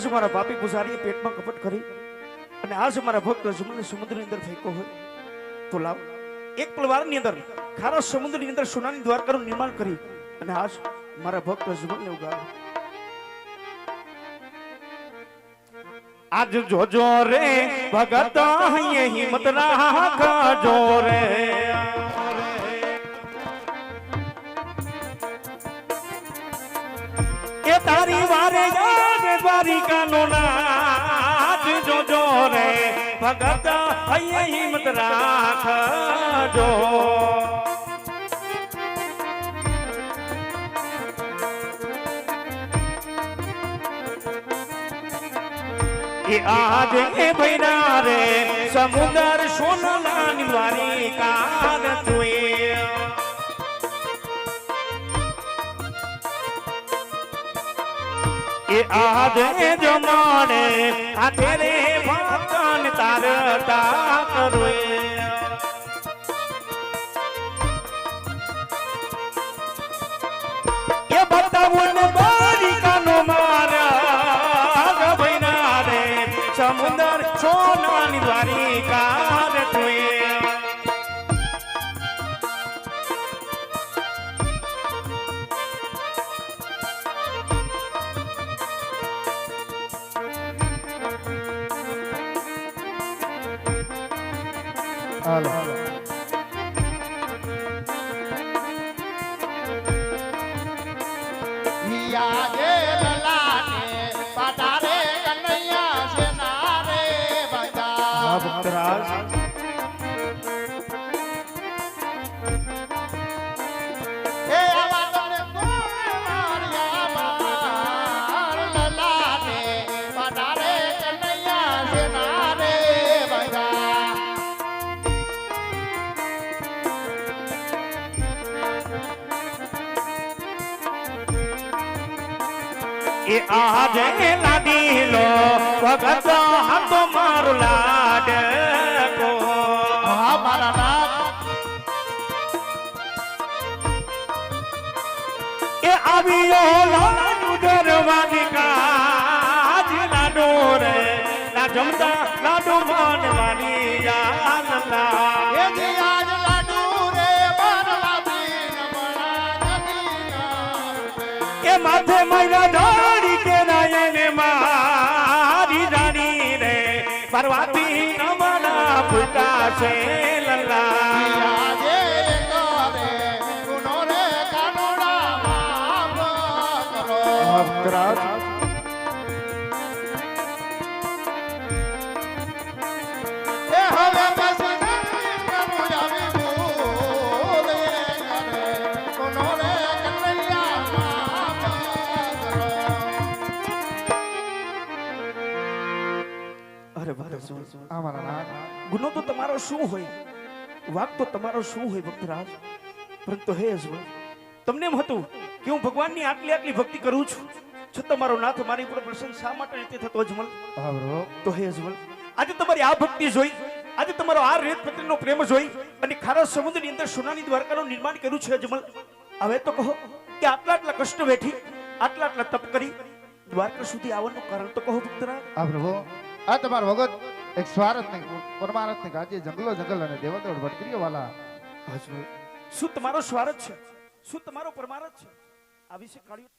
આજ મારા પાપી પુજારીએ પેટમાં કપટ કરી અને આજ મારા ભક્ત અજમલને સમુદ્રની અંદર ફેંકો હોય તો લાવ એક પલવારની અંદર ખારા સમુદ્રની અંદર સોનાની દ્વારકાનું નિર્માણ કરી અને આજ મારા ભક્ત અજમલને ઉગાડો. આજ જોજો રે ભગત અહીં હિંમત રાખજો રે. એ તારી વારે યાદ દ્વારિકાનો નાથ જોજો રે ભગત અહીં હિંમત રાખજો. એ આજે ભૈરા રે સમુદ્ર સોનાની દ્વારિકા તુએ. એ આજે જમાને આ તેરે ભક્તન તારતા કરોએ. એ બતાવું દ્વારિકાનો મારા ભૈરા રે સમુદ્ર સોનાની દ્વારિકા તુએ. હાલો યાદે લલાને પાટારે કનૈયા છે નારે બગા. ભક્તરાજ એ આવા તને કોને માર્યા માર લલાને પાટારે કનૈયા છે નારે બગા. એ આજે લાડીલો ભગત હાથો મારો લાડકો. હા મારા નાથ એ આવ્યો લાડુ દરવાની કાજ લાડો રે ના જમતા લાડુ માનવાની યાનલા. એ જી આજ લાડુ રે બારલા દીન મણા નદીના. એ માથે મારા ડાળી કે નાયને મારી રાણી રે પરવાતી નમના ફૂટા છે લલા. યાદે કરે ગુનો રે કાનોડા માફ કરો. ભક્તરાજ એ હવે પછી પ્રભુ આવી ભૂલ એ કરે ગુનો રે કનૈયા માફ કરો. અરે ભારત અમારા નાથ ગુનો તો તમારો શું હોય, વાક તો તમારો શું હોય ભક્તરાજ. પરંતુ હે અજમલ તમને એમ હતું કે હું ભગવાનની આટલી આટલી ભક્તિ કરું છું છતાં મારો નાથ મારી ઉપર પ્રસન્ન શા માટે નથી થતો અજમલ. હા બ્રો તો હે અજમલ આજે તમારી આ ભક્તિ જોઈ, આજે તમારો આ રેત પત્રીનો પ્રેમ જોઈ અને ખારા સમુદ્રની અંદર સોનાની દ્વારકાનું નિર્માણ કર્યું છે અજમલ. હવે તો કહો કે આટલા આટલા કષ્ટ વેઠી આટલા આટલા તપ કરી દ્વારકા સુધી આવવાનું કારણ તો કહો ભક્તરાજ. હા પ્રભુ આ તમારો વગત એક સ્વાર્થ નહીં પરમાર્થ નહીં આજે જંગલો જંગલ અને દેવતોડ ભટકરીઓ વાલા. અજમલ શું તમારો સ્વાર્થ છે, શું તમારો પરમાર્થ છે? આ વિશે કાઢ્યું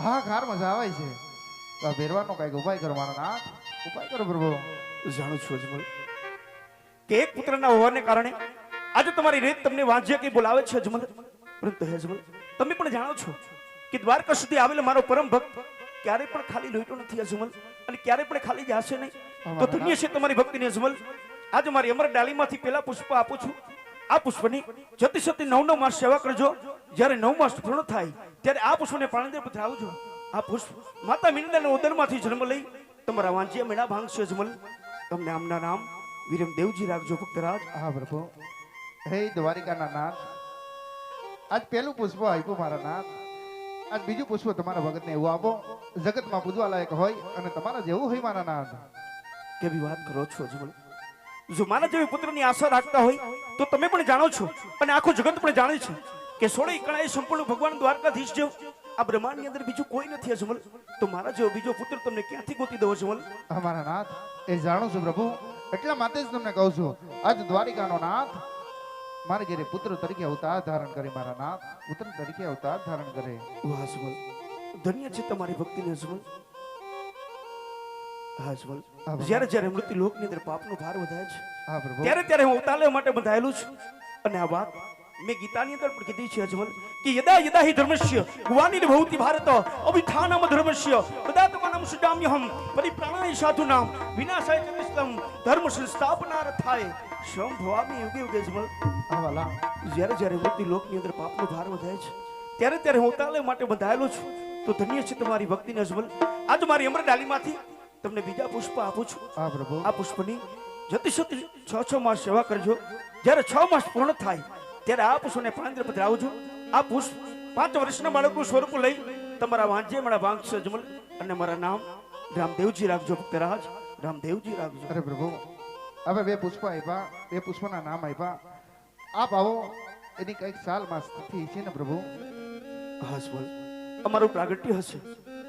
હા ખાર મજા આવે છે તો આ ભેરવાનો કઈક ઉપાય કરો મારા નાથ, ઉપાય કરો પ્રભુ. જાણું છું અજમલ કે એક પુત્રના હોવાને કારણે આજે તમારી રીત તમને વાંજ્ય કે બોલાવે છે અજમલ. પરંતુ હે અજમલ તમે પણ જાણો છો કે દ્વારકા સુધી આવેલો મારો પરમ ભક્ત ક્યારે પણ ખાલી લોહીતો નથી અજમલ, અને ક્યારે પણ ખાલી જશે નહીં. તો ધન્ય છે તમારી ભક્તિની અજમલ. આજે મારી અમર ડાળીમાંથી પેલા પુષ્પ આપું છું. આ પુષ્પની જતી સતી 9 માસ સેવા કરજો. જ્યારે 9 માસ પૂર્ણ થાય ત્યારે આ પુષ્પને પાણીદર પધરાવજો. આ પુષ્પ માતા મીનડાના ઉદરમાંથી જન્મ લઈ તમારા વાંજિયા મેળા ભાંગશે અજમલ. તમને આમના નામ વિરમ દેવજી રાખજો ભક્તરાજ. હા પ્રભુ હે દ્વારિકાના નાથ આજ પહેલું પુષ્પ આપ્યું મારા નાથ, આજ બીજું પુષ્પ તમારા ભગતને એવું આપો જગતમાં પૂજવા લાયક હોય અને તમારા જેવું હોય મારા નાથ. કેવી વાત કરો છો અજમલ? જો મારા જેવી પુત્રની આશા રાખતા હોય તો તમે પણ જાણો છો અને આખું જગત પણ જાણે છે કે સોળે કણાએ સંપૂર્ણ ભગવાન દ્વારકાધીશ જેવો આ બ્રહ્માંડની અંદર બીજું કોઈ નથી અજમલ. તો મારા જેવો બીજો પુત્ર તમને ક્યાંથી ગોતી દઉં અજમલ? અમારા નાથ એ જાણું છું પ્રભુ, એટલા માટે જ તમને કહું છું, આજ દ્વારિકાનો નાથ મારે ઘેરે પુત્ર તરીકે અવતાર ધારણ કરે. મારા નાથ પુત્ર તરીકે અવતાર ધારણ કરે. વાહ અજમલ, ધન્ય છે તમારી ભક્તિને અજમલ. હા અજમલ, જ્યારે જ્યારે મૃત્યુ લોકની અંદર પાપનો ભાર વધાય છે હા પ્રભુ. ત્યારે ત્યારે હું અવતાર લેવા માટે બંધાયેલું છું. અને આ વાત મેં ગીતાની અંદર પણ કીધી છે અજમલ કે યદા યદા હિ ધર્મસ્ય ગુવાની ભવતિ ભારત અભિઠાનમ ધર્મસ્ય તદાત્માનમ સુજામ્યહમ પરિપ્રાણાય સાધુનામ વિનાશાય ચ નિષ્ઠમ ધર્મ સંસ્થાપનાર્થાય સંભવામી યુગે યુગે અજમલ. હા વાલા. જ્યારે જ્યારે મૃત્યુ લોકની અંદર પાપનો ભાર વધાય છે ત્યારે ત્યારે હું અવતાર લેવા માટે બંધાયેલો છું. તો ધન્ય છે તમારી ભક્તિને અજમલ. આજ મારી અમર ડાલીમાંથી તમને બીજા પુષ્પ આપું છું. હા પ્રભુ. આ પુષ્પની જતી સતી 6 માસ સેવા કરજો. જ્યારે 6 માસ પૂર્ણ થાય ત્યારે આ પુષ્પને પાંદડે પધરાવજો. આ પુષ્પ 5 વર્ષના બાળકનું સ્વરૂપ લઈ તમારા વાંજે મારા વાંગશે અજમલ. અને મારા નામ રામદેવજી રાખજો ભક્તરાજ, રામદેવજી રાખજો. અરે પ્રભુ, હવે 2 પુષ્પ આપ્યા, 2 પુષ્પના નામ આપ્યા. આપ આવો એની કઈક સાલ માસ થી છે ને પ્રભુ? હા અજમલ, અમારું પ્રાગટ્ય હશે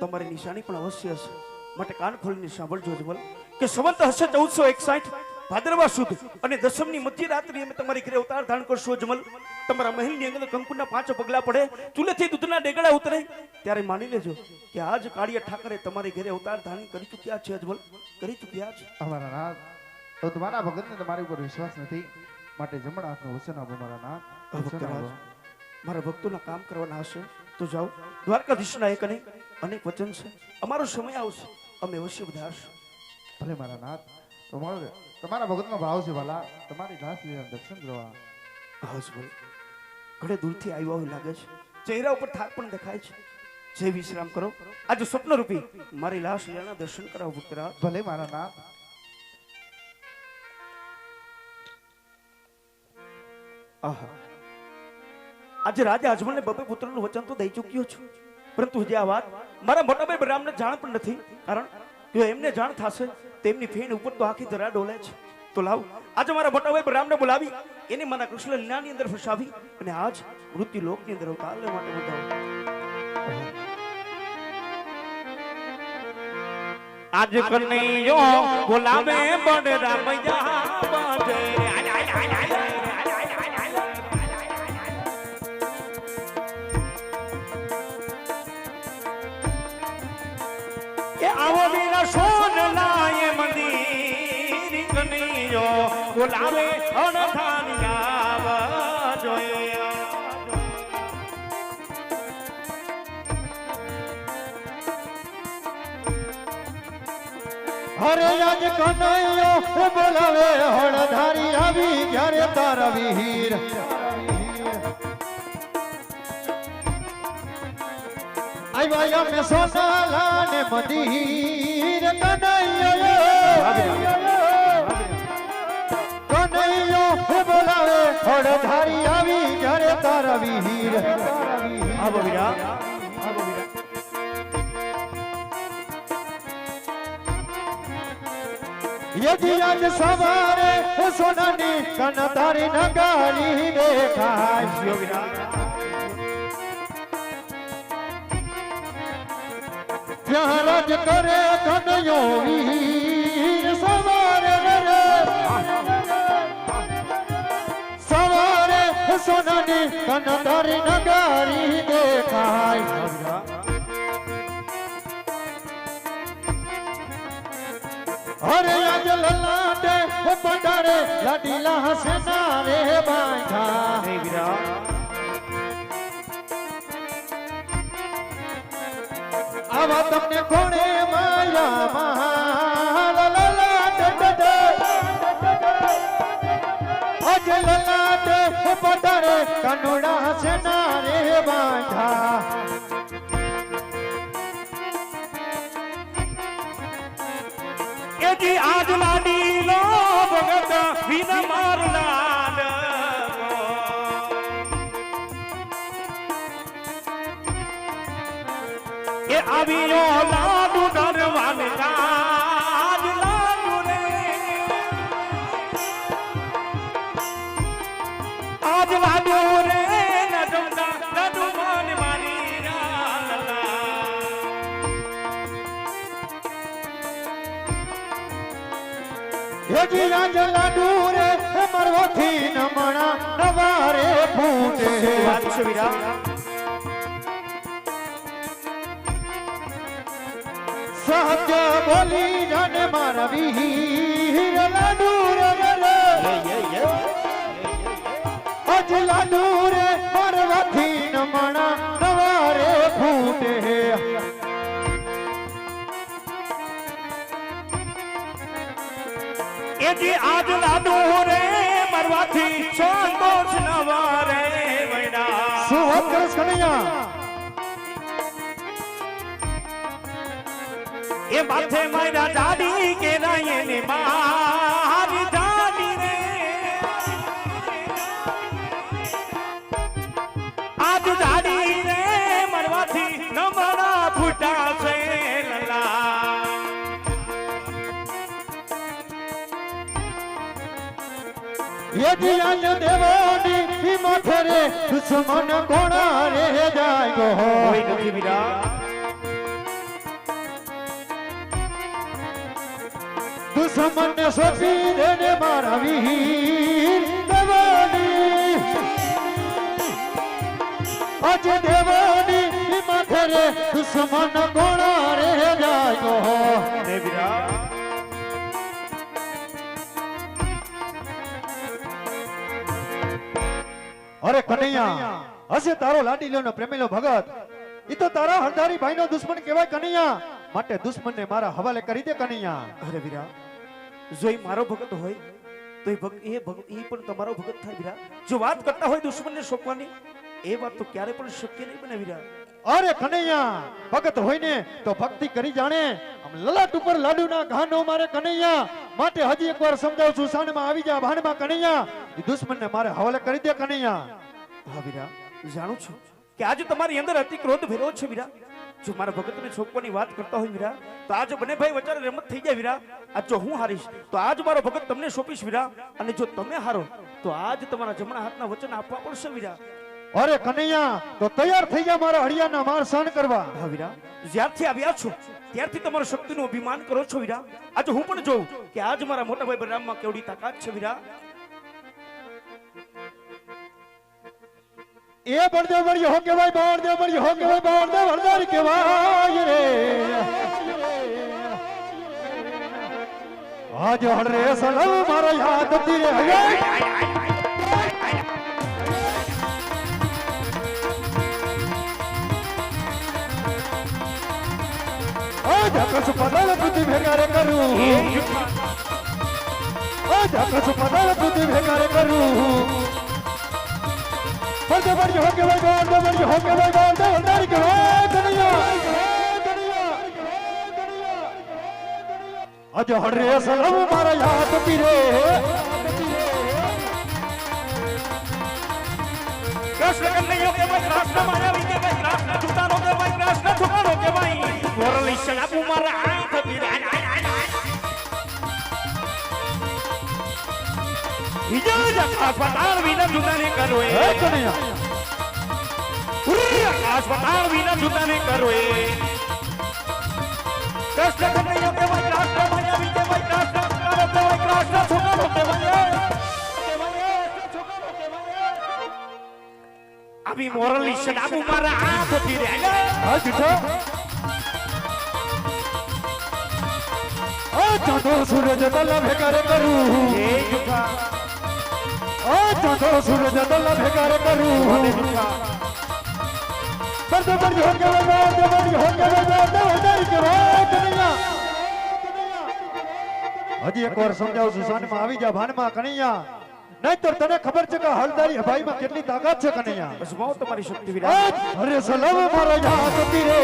તમારી નિશાની પણ અવશ્ય હશે. માટે કાન ખોલીને સાંભળજો અજમલ કે સંવત હશે 1461 ભાદરવા સુદ અને દસમની મધ્યરાત્રિ અમે તમારી ઘરે અવતાર ધારણ કરશું અજમલ. તમારા મહેલની અંદર કંકુના 5 પગલા પડે, ચૂલેથી દૂધના ડેગડા ઉતરે ત્યારે માની લેજો કે આજ કાળિયા ઠાકરે તમારી ઘરે અવતાર ધારણ કરી ચૂક્યા છે અજમલ, કરી ચૂક્યા છે. અમારા નાથ, તો તમારા ભગતને તમારી ઉપર વિશ્વાસ નથી, માટે જમણા હાથનું વચન આપો મારા નાથ. વચન આપો. મારા ભક્તોના કામ કરવાના હશે તો જાઓ. દ્વારકાધીશના એક અનેક વચન છે. અમારો સમય આવશે અમે અવશ્ય વધારશું. ભલે મારા નાથ. તમારા ભગતનો ભાવ છે વાલા, તમારી દાસ લીલા દર્શન કરવા. હસબલ ઘણે દૂરથી આવ્યા હોય લાગે છે, ચહેરા ઉપર થાક પણ દેખાય છે. જય વિશ્રામ કરો. આજે સ્વપ્ન રૂપી મારી લાશ લીલાના દર્શન કરાવો પુત્રા. ભલે મારા નાથ. આહા, આજે રાજા અજમલને બબે પુત્રનું વચન તો દઈ ચૂક્યો છું, પરંતુ હજી આ વાત મારા મોટા ભાઈ બલરામને જાણ પણ નથી. કારણ જો એમને જાણ થશે તેમની ફેણ ઉપર તો આખી ધરા ડોલે છે. તો લાવ આજે મારા મોટા ભાઈ બલરામને બોલાવી એને મારા કૃષ્ણ લીલાની અંદર ફસાવી અને આજ મૃત્યુ લોકની અંદર અવતાર લેવા માટે બોલાવો. આજ કનૈયો બોલાવે બડ રામૈયા બાજે. આવો વીરા સોનલા એ મંદિર કનૈયો બોલાવે અણધારિયા જોઈએ. હરે આજ કનૈયો બોલાવે હળધારી આવી જ્યારે તારા વીર. આવ્યા અમે સોનાલા ને મંદિર કનૈયો બોલાવે હળધારી આવી જ્યારે તારા વીર. આવો વીરા, આવો વીરા. યદી આજ સવારે સોનાની કનતારી નગારી દેખાય. ત્યાં રાજ કરે કનૈયો વીર સવારે સવારે સોનાની કનતારી નગારી દેખાય. અરે આજ લલાટે પટારે લાડીલા હસના રે બાંધા. આવા તમને કોણે માયા લલાટે આજ લલાટે પટારે કનોડા હસના રે બાંધા. એજી આજ લાડી લો ભગત વિના માર લાડ. એ આવ્યો લાડુ ડરવાને આજ લાડુ રે. હેજી આંજલા ડૂરે મરવાથી નમણા નવારે ફૂટે વાત છે વીરા સત્ય બોલી જાને મારા વીર લાડુ રે અજલા ડૂરે મરવાથી નમણા નવારે ફૂટે એ જે આજ લાડુ રે મરવાથી સંતોષ નવારે વૈડા શું વાત કરસ કનૈયા એ માથે મારા જાડી કે રાયે ને મારી જાડી રે આજ જાડી રે મરવાથી નમણા ફૂટા છે લલા યજી આજ દેવાની માથે રે દુશ્મન કોણા રે જાય ગો કોઈ નથી વીરા દુશ્મન ને સોંપી દેને મારા વીર દેવાની અજ દેવાની માથે રે દુશ્મન કોણા રે જાય ગો ને વીરા અરે કનૈયા હશે તારો લાડીલો નો પ્રેમીલો ભગત ઈ તો તારા હરદારી ભાઈ નો દુશ્મન કહેવાય કનૈયા માટે દુશ્મન ને મારા હવાલે કરી દે કનૈયા અરે વીરા જો એ મારો ભગત હોય તો એ પણ તમારો ભગત થાય વીરા જો વાત કરતા હોય દુશ્મનને સોંપવાની એ વાત તો ક્યારે પણ શક્ય નહીં બને વીરા અરે કનૈયા ભગત હોય ને તો ભક્તિ કરી જાણે આમ લલાટ ઉપર લાડુ ના ઘાનો મારે કનૈયા માટે હજી એકવાર સમજાવું છું સાણમાં આવી જા ભાણમાં કનૈયા ઈ દુશ્મન ને મારે હવાલે કરી દે કનૈયા હા વીરા જાણું છું કે આજે તમારી અંદર અતિ ક્રોધ ભેરો છે વીરા જો મારા ભગતને છોકવાની વાત કરતા હોય વીરા તો આજ બંને ભાઈ વચ્ચે રમત થઈ જાય વીરા આજ જો હું હારીશ તો આજ મારો ભગત તમને સોંપીશ વીરા અને જો તમે હારો તો આજ તમારા જમણા હાથના વચન આપવા પડશે વીરા અરે કનૈયા તો તૈયાર થઈ જા મારા હળિયાના માર સહન કરવા હા વીરા જ્યારથી આવ્યા છો ત્યારથી તમારો શક્તિનું અભિમાન કરો છો વીરા આજે હું પણ જોઉં કે આજ મારા મોટા ભાઈ બલરામમાં કેવડી તાકાત છે વીરા એ બળદેવ બળ્યો હો કેવાય બળદેવ બળ્યો હો કેવાય બળદેવ હળદારી કેવાય રે આજ હળરે સલમ મારા યાદ તીરે હે આજ પદલ બુદ્ધિ ભેગારે કરું આજ પદલ બુદ્ધિ ભેગારે કરું બળદેવ બળ્યો હો કેવાય બળદેવ બળ્યો હો કેવાય બળદેવ હળદારી કેવાય કનૈયા આજ હળરે સલમ મારા યાદ તીરે કૃષ્ણ કનૈયો કે ભાઈ કૃષ્ણ માયાવી કે ભાઈ કૃષ્ણ છુટાનો કે ભાઈ કૃષ્ણ છુટાનો કે ભાઈ મોરલી શનાપુ મારા આંખ પીરા વિજય જખા પતાળ વિના જુદાને કરો હે એ કનૈયા આકાશ પતાળ વિના જુદાને કરો એ કૃષ્ણ કનૈયો કે ભાઈ કૃષ્ણ માયાવી કે ભાઈ કૃષ્ણ છુટાનો કે ભાઈ કૃષ્ણ છુટાનો કે ભાઈ આવી મોરલી શનાપુ મારા આંખ પીરા હા જીઠા આ ચાંદો સૂરજ દલ ભેગારે કરું એ જુખા આ ચાંદો સૂરજ દલ ભેગારે કરું બળદેવ બળ્યો હો કેવાય બળદેવ બળ્યો હો કેવાય બળદેવ હળદારી કેવાય કનૈયા હજી એકવાર સમજાવું છું સાનમાં આવી જા ભાનમાં કનૈયા નહીતર તને ખબર છે કે હળદારી ભાઈમાં કેટલી તાકાત છે કનૈયા બસ બહુ તમારી શક્તિ વિરાટ હરે સલમ મારા યાદ તીરે